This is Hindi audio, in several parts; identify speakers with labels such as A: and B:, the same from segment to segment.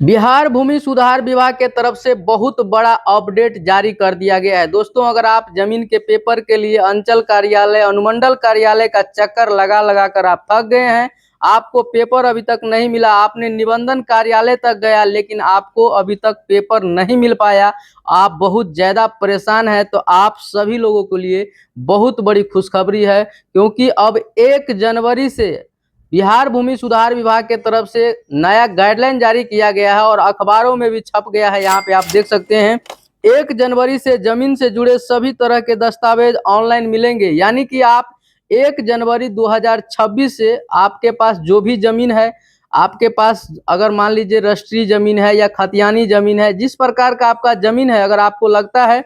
A: बिहार भूमि सुधार विभाग के तरफ से बहुत बड़ा अपडेट जारी कर दिया गया है। दोस्तों, अगर आप जमीन के पेपर के लिए अंचल कार्यालय, अनुमंडल कार्यालय का चक्कर लगा लगा कर आप थक गए हैं, आपको पेपर अभी तक नहीं मिला, आपने निबंधन कार्यालय तक गया लेकिन आपको अभी तक पेपर नहीं मिल पाया, आप बहुत ज़्यादा परेशान हैं, तो आप सभी लोगों के लिए बहुत बड़ी खुशखबरी है। क्योंकि अब 1 जनवरी से बिहार भूमि सुधार विभाग के तरफ से नया गाइडलाइन जारी किया गया है और अखबारों में भी छप गया है। यहाँ पे आप देख सकते हैं, 1 जनवरी से जमीन से जुड़े सभी तरह के दस्तावेज ऑनलाइन मिलेंगे। यानी कि आप 1 जनवरी 2026 से आपके पास जो भी जमीन है, आपके पास अगर मान लीजिए रजिस्ट्री जमीन है या खतियानी जमीन है, जिस प्रकार का आपका जमीन है, अगर आपको लगता है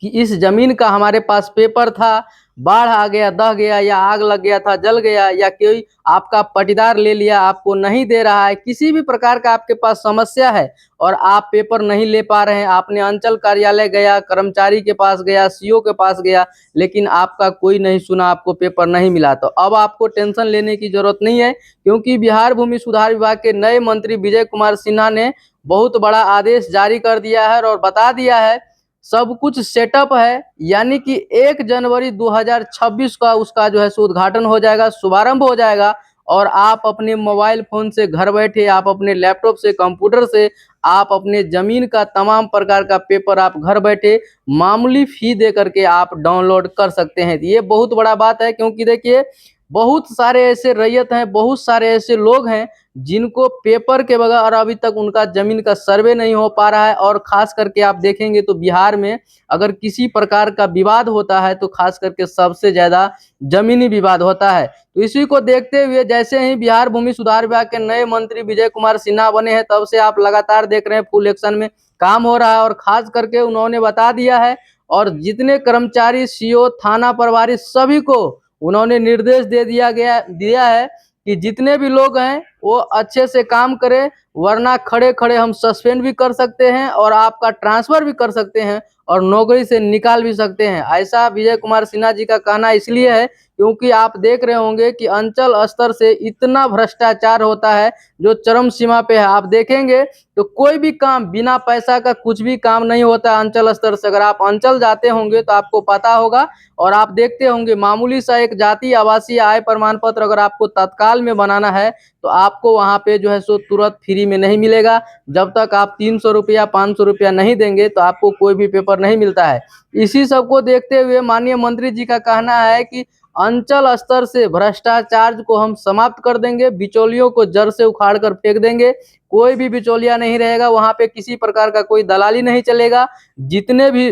A: कि इस जमीन का हमारे पास पेपर था, बाढ़ आ गया, दह गया, या आग लग गया था, जल गया, या कोई आपका पटीदार ले लिया, आपको नहीं दे रहा है, किसी भी प्रकार का आपके पास समस्या है और आप पेपर नहीं ले पा रहे हैं, आपने अंचल कार्यालय गया, कर्मचारी के पास गया, सीओ के पास गया, लेकिन आपका कोई नहीं सुना, आपको पेपर नहीं मिला, तो अब आपको टेंशन लेने की जरूरत नहीं है। क्योंकि बिहार भूमि सुधार विभाग के नए मंत्री विजय कुमार सिन्हा ने बहुत बड़ा आदेश जारी कर दिया है और बता दिया है, सब कुछ सेटअप है। यानी कि 1 जनवरी 2026 का उसका जो है सो उद्घाटन हो जाएगा, शुभारंभ हो जाएगा और आप अपने मोबाइल फोन से घर बैठे, आप अपने लैपटॉप से, कंप्यूटर से, आप अपने जमीन का तमाम प्रकार का पेपर आप घर बैठे मामूली फी दे करके आप डाउनलोड कर सकते हैं। ये बहुत बड़ा बात है, क्योंकि देखिए बहुत सारे ऐसे रैयत हैं, बहुत सारे ऐसे लोग हैं जिनको पेपर के बगैर अभी तक उनका जमीन का सर्वे नहीं हो पा रहा है। और खास करके आप देखेंगे तो बिहार में अगर किसी प्रकार का विवाद होता है तो खास करके सबसे ज्यादा जमीनी विवाद होता है। तो इसी को देखते हुए जैसे ही बिहार भूमि सुधार विभाग के नए मंत्री विजय कुमार सिन्हा बने हैं, तब से आप लगातार देख रहे हैं फुल एक्शन में काम हो रहा है और खास करके उन्होंने बता दिया है, और जितने कर्मचारी, सीओ, थाना प्रभारी, सभी को उन्होंने निर्देश दिया है कि जितने भी लोग हैं वो अच्छे से काम करें, वरना खड़े खड़े हम सस्पेंड भी कर सकते हैं और आपका ट्रांसफर भी कर सकते हैं और नौकरी से निकाल भी सकते हैं। ऐसा विजय कुमार सिन्हा जी का कहना इसलिए है क्योंकि आप देख रहे होंगे कि अंचल स्तर से इतना भ्रष्टाचार होता है जो चरम सीमा पे है। आप देखेंगे तो कोई भी काम बिना पैसा का कुछ भी काम नहीं होता है अंचल स्तर से। अगर आप अंचल जाते होंगे तो आपको पता होगा और आप देखते होंगे, मामूली सा एक जाति आवासीय आय प्रमाण पत्र अगर आपको तत्काल में बनाना है तो आपको वहां पे जो है सो तुरंत फ्री में नहीं मिलेगा। जब तक आप 300 रुपया, 500 रुपया नहीं देंगे तो आपको कोई भी पेपर नहीं मिलता है। इसी सब को देखते हुए माननीय मंत्री जी का कहना है कि अंचल स्तर से भ्रष्टाचार को हम समाप्त कर देंगे, बिचौलियों को जड़ से उखाड़ कर फेंक देंगे, कोई भी बिचौलिया नहीं रहेगा, वहां पे किसी प्रकार का कोई दलाली नहीं चलेगा। जितने भी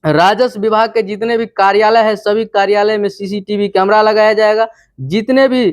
A: राजस्व विभाग के जितने भी कार्यालय है, सभी कार्यालय में सीसीटीवी कैमरा लगाया जाएगा। जितने भी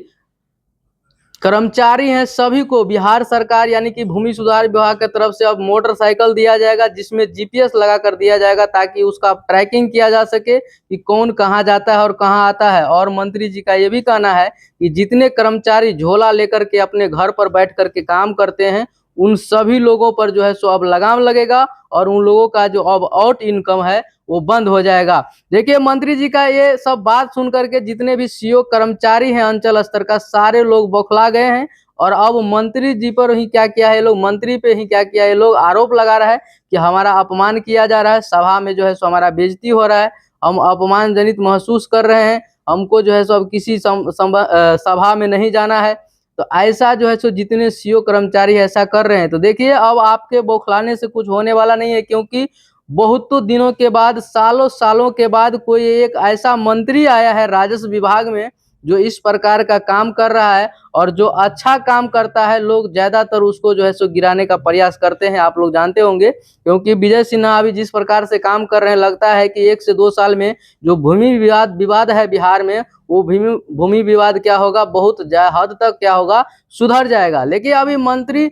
A: कर्मचारी हैं सभी को बिहार सरकार यानी कि भूमि सुधार विभाग की तरफ से अब मोटरसाइकिल दिया जाएगा जिसमें जीपीएस लगा कर दिया जाएगा, ताकि उसका ट्रैकिंग किया जा सके कि कौन कहां जाता है और कहां आता है। और मंत्री जी का ये भी कहना है कि जितने कर्मचारी झोला लेकर के अपने घर पर बैठ करके काम करते हैं, उन सभी लोगों पर जो है सो अब लगाम लगेगा और उन लोगों का जो अब आउट इनकम है वो बंद हो जाएगा। देखिए मंत्री जी का ये सब बात सुन करके जितने भी सीओ कर्मचारी हैं अंचल स्तर का, सारे लोग बौखला गए हैं। और अब मंत्री जी पर ही क्या किया है ये लोग, मंत्री पे ही क्या किया है ये लोग, आरोप लगा रहा है कि हमारा अपमान किया जा रहा है, सभा में जो है सो हमारा बेइज्जती हो रहा है, हम अपमान जनित महसूस कर रहे हैं, हमको जो है सो अब किसी सभा में नहीं जाना है। तो ऐसा जो है सो जितने सीओ कर्मचारी ऐसा कर रहे हैं, तो देखिए अब आपके बौखलाने से कुछ होने वाला नहीं है। क्योंकि बहुतों दिनों के बाद, सालों सालों के बाद कोई एक ऐसा मंत्री आया है राजस्व विभाग में जो इस प्रकार का काम कर रहा है, और जो अच्छा काम करता है लोग ज्यादातर उसको जो है सो गिराने का प्रयास करते हैं, आप लोग जानते होंगे। क्योंकि विजय सिन्हा अभी जिस प्रकार से काम कर रहे हैं, लगता है कि 1 से 2 साल में जो भूमि विवाद है बिहार में, वो भूमि विवाद क्या होगा, बहुत हद तक क्या होगा, सुधर जाएगा। लेकिन अभी मंत्री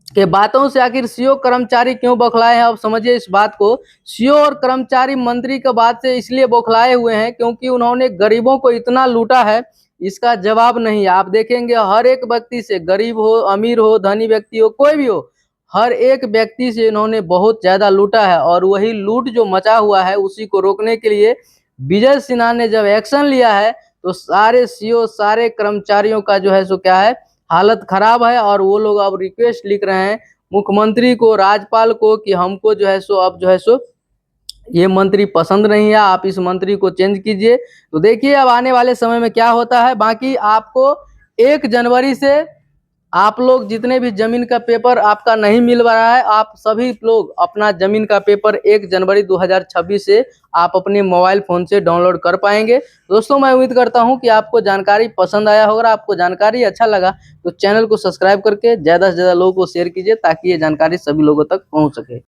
A: के बातों से आखिर सीओ कर्मचारी क्यों बौखलाए हैं, अब समझिए इस बात को। सीओ और कर्मचारी मंत्री के बात से इसलिए बौखलाए हुए हैं क्योंकि उन्होंने गरीबों को इतना लूटा है, इसका जवाब नहीं है। आप देखेंगे हर एक व्यक्ति से, गरीब हो, अमीर हो, धनी व्यक्ति हो, कोई भी हो, हर एक व्यक्ति से इन्होंने बहुत ज्यादा लूटा है। और वही लूट जो मचा हुआ है उसी को रोकने के लिए विजय सिन्हा ने जब एक्शन लिया है तो सारे सीओ, सारे कर्मचारियों का जो है सो क्या है, हालत खराब है और वो लोग अब रिक्वेस्ट लिख रहे हैं मुख्यमंत्री को, राज्यपाल को कि हमको जो है सो अब जो है सो ये मंत्री पसंद नहीं है, आप इस मंत्री को चेंज कीजिए। तो देखिए अब आने वाले समय में क्या होता है। बाकी आपको 1 जनवरी से आप लोग जितने भी जमीन का पेपर आपका नहीं मिल रहा है, आप सभी लोग अपना जमीन का पेपर 1 जनवरी 2026 से आप अपने मोबाइल फोन से डाउनलोड कर पाएंगे। दोस्तों मैं उम्मीद करता हूं कि आपको जानकारी पसंद आया होगा। आपको जानकारी अच्छा लगा तो चैनल को सब्सक्राइब करके ज़्यादा से ज़्यादा लोगों को शेयर कीजिए ताकि ये जानकारी सभी लोगों तक पहुंच सके।